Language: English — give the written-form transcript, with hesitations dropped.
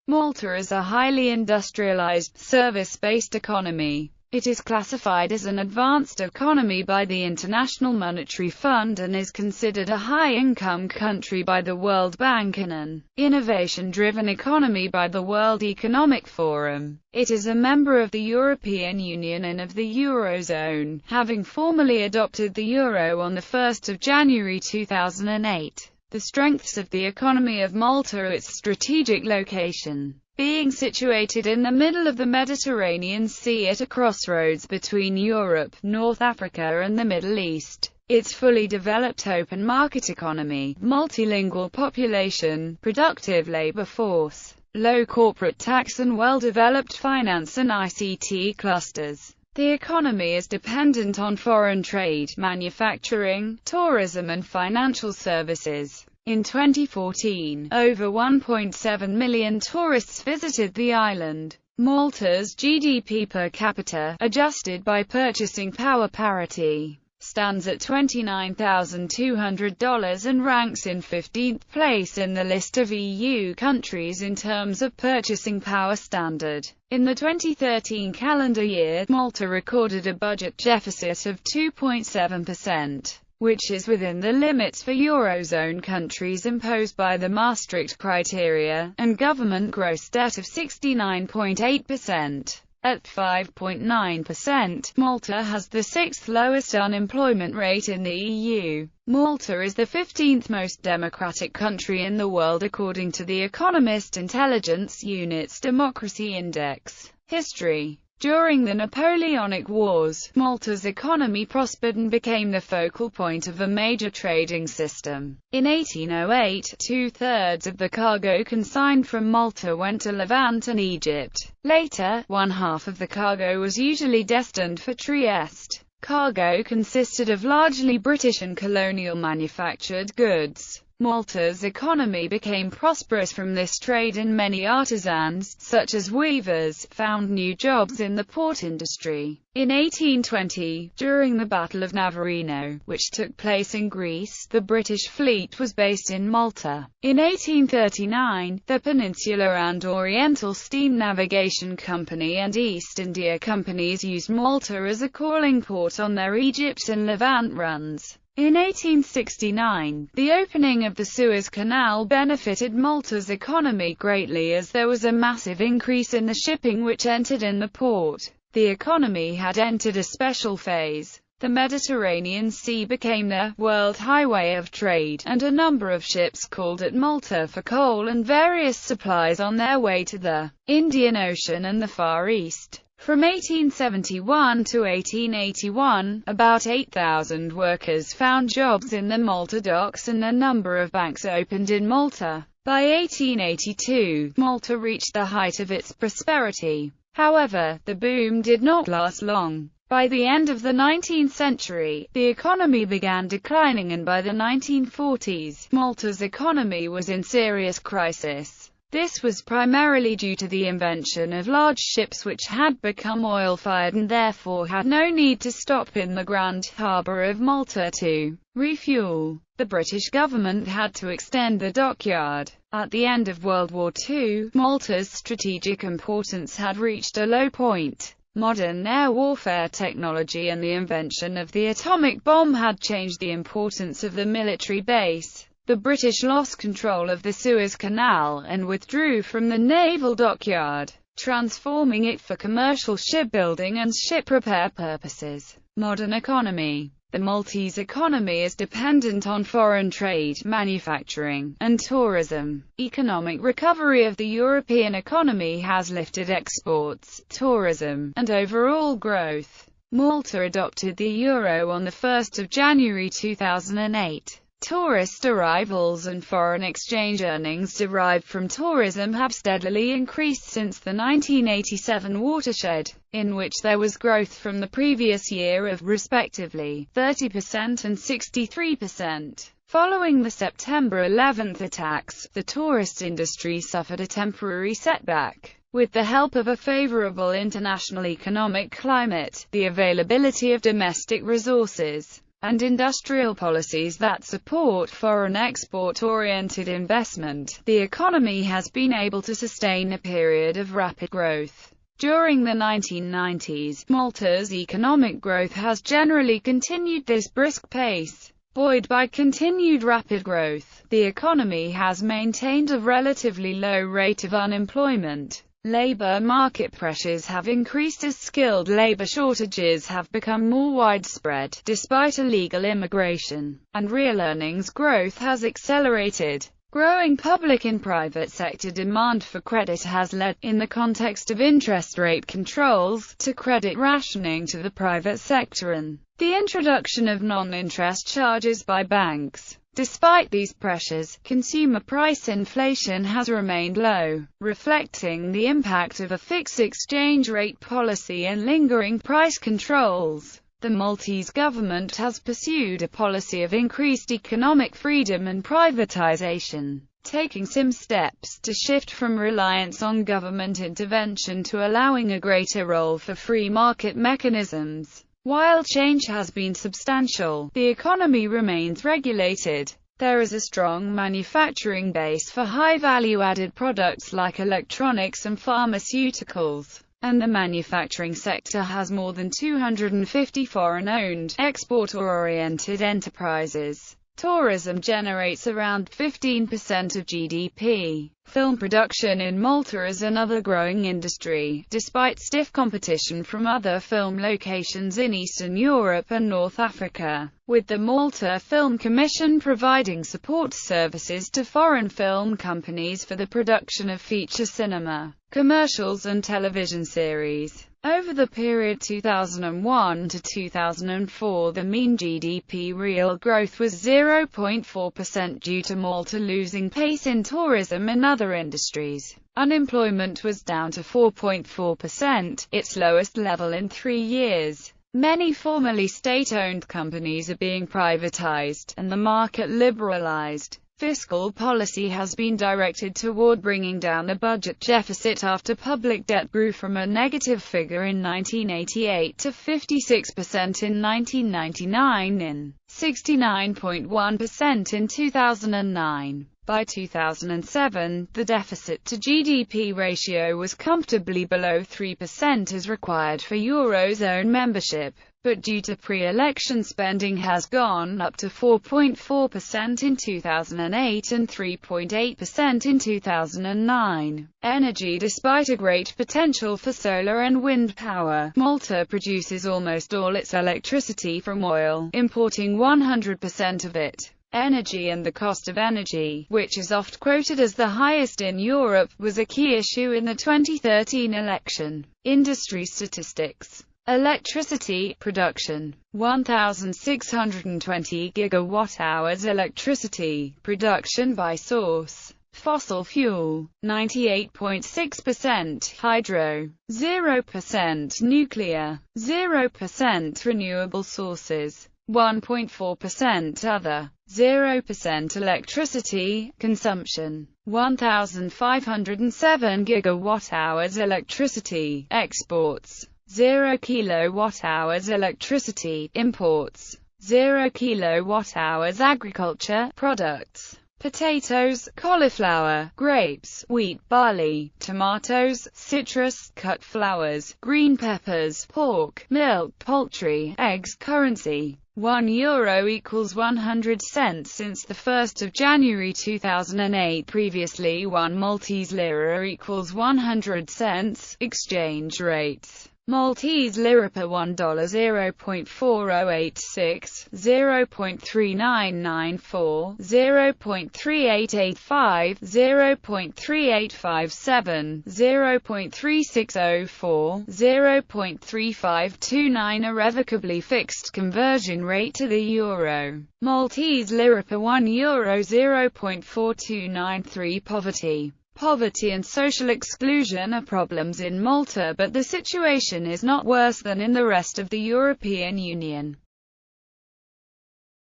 Malta is a highly industrialized, service-based economy. It is classified as an advanced economy by the International Monetary Fund and is considered a high-income country by the World Bank and an innovation-driven economy by the World Economic Forum. It is a member of the European Union and of the Eurozone, having formally adopted the euro on 1 January 2008. The strengths of the economy of Malta are its strategic location. Being situated in the middle of the Mediterranean Sea at a crossroads between Europe, North Africa and the Middle East, its fully developed open market economy, multilingual population, productive labor force, low corporate tax and well-developed finance and ICT clusters. The economy is dependent on foreign trade, manufacturing, tourism and financial services. In 2014, over 1.7 million tourists visited the island. Malta's GDP per capita, adjusted by purchasing power parity, stands at $29,200 and ranks in 15th place in the list of EU countries in terms of purchasing power standard. In the 2013 calendar year, Malta recorded a budget deficit of 2.7%. Which is within the limits for Eurozone countries imposed by the Maastricht criteria, and government gross debt of 69.8%. At 5.9%, Malta has the sixth lowest unemployment rate in the EU. Malta is the 15th most democratic country in the world according to the Economist Intelligence Unit's Democracy Index. History. During the Napoleonic Wars, Malta's economy prospered and became the focal point of a major trading system. In 1808, two-thirds of the cargo consigned from Malta went to Levant and Egypt. Later, one-half of the cargo was usually destined for Trieste. Cargo consisted of largely British and colonial manufactured goods. Malta's economy became prosperous from this trade and many artisans, such as weavers, found new jobs in the port industry. In 1820, during the Battle of Navarino, which took place in Greece, the British fleet was based in Malta. In 1839, the Peninsular and Oriental Steam Navigation Company and East India Companies used Malta as a calling port on their Egypt and Levant runs. In 1869, the opening of the Suez Canal benefited Malta's economy greatly as there was a massive increase in the shipping which entered in the port. The economy had entered a special phase. The Mediterranean Sea became the world highway of trade, and a number of ships called at Malta for coal and various supplies on their way to the Indian Ocean and the Far East. From 1871 to 1881, about 8,000 workers found jobs in the Malta docks and a number of banks opened in Malta. By 1882, Malta reached the height of its prosperity. However, the boom did not last long. By the end of the 19th century, the economy began declining and by the 1940s, Malta's economy was in serious crisis. This was primarily due to the invention of large ships which had become oil-fired and therefore had no need to stop in the Grand Harbour of Malta to refuel. The British government had to extend the dockyard. At the end of World War II, Malta's strategic importance had reached a low point. Modern air warfare technology and the invention of the atomic bomb had changed the importance of the military base. The British lost control of the Suez Canal and withdrew from the naval dockyard, transforming it for commercial shipbuilding and ship repair purposes. Modern economy. The Maltese economy is dependent on foreign trade, manufacturing, and tourism. Economic recovery of the European economy has lifted exports, tourism, and overall growth. Malta adopted the euro on 1 January 2008. Tourist arrivals and foreign exchange earnings derived from tourism have steadily increased since the 1987 watershed, in which there was growth from the previous year of, respectively, 30% and 63%. Following the September 11 attacks, the tourist industry suffered a temporary setback. With the help of a favorable international economic climate, the availability of domestic resources, and industrial policies that support foreign export-oriented investment, the economy has been able to sustain a period of rapid growth. During the 1990s, Malta's economic growth has generally continued this brisk pace. Buoyed by continued rapid growth, the economy has maintained a relatively low rate of unemployment. Labor market pressures have increased as skilled labor shortages have become more widespread, despite illegal immigration, and real earnings growth has accelerated. Growing public and private sector demand for credit has led, in the context of interest rate controls, to credit rationing to the private sector and the introduction of non-interest charges by banks. Despite these pressures, consumer price inflation has remained low, reflecting the impact of a fixed exchange rate policy and lingering price controls. The Maltese government has pursued a policy of increased economic freedom and privatization, taking some steps to shift from reliance on government intervention to allowing a greater role for free market mechanisms. While change has been substantial, the economy remains regulated. There is a strong manufacturing base for high-value-added products like electronics and pharmaceuticals, and the manufacturing sector has more than 250 foreign-owned, export-oriented enterprises. Tourism generates around 15% of GDP. Film production in Malta is another growing industry, despite stiff competition from other film locations in Eastern Europe and North Africa, with the Malta Film Commission providing support services to foreign film companies for the production of feature cinema, commercials and television series. Over the period 2001 to 2004, the mean GDP real growth was 0.4% due to Malta losing pace in tourism and other industries. Unemployment was down to 4.4%, its lowest level in 3 years. Many formerly state-owned companies are being privatized, and the market liberalized. Fiscal policy has been directed toward bringing down the budget deficit after public debt grew from a negative figure in 1988 to 56% in 1999 and 69.1% in 2009. By 2007, the deficit-to-GDP ratio was comfortably below 3% as required for Eurozone membership, but due to pre-election spending has gone up to 4.4% in 2008 and 3.8% in 2009. Energy. Despite a great potential for solar and wind power, Malta produces almost all its electricity from oil, importing 100% of it. Energy and the cost of energy, which is oft quoted as the highest in Europe, was a key issue in the 2013 election. Industry statistics. Electricity production: 1,620 gigawatt-hours. Electricity production by source: fossil fuel, 98.6%, hydro, 0%, nuclear, 0%, renewable sources, 1.4%, other, 0%. Electricity consumption: 1,507 gigawatt-hours. Electricity exports: 0 kilowatt-hours. Electricity imports: 0 kilowatt-hours. Agriculture products: potatoes, cauliflower, grapes, wheat, barley, tomatoes, citrus, cut flowers, green peppers, pork, milk, poultry, eggs. Currency: €1 equals 100 cents since the 1st of January 2008. Previously, 1 Maltese lira equals 100 cents. Exchange rates: Maltese lira per $1, 0.4086, 0.3994, 0.3885, 0.3857, 0.3604, 0.3529. Irrevocably fixed conversion rate to the euro. Maltese lira per €1, 0.4293. Poverty and social exclusion are problems in Malta, but the situation is not worse than in the rest of the European Union.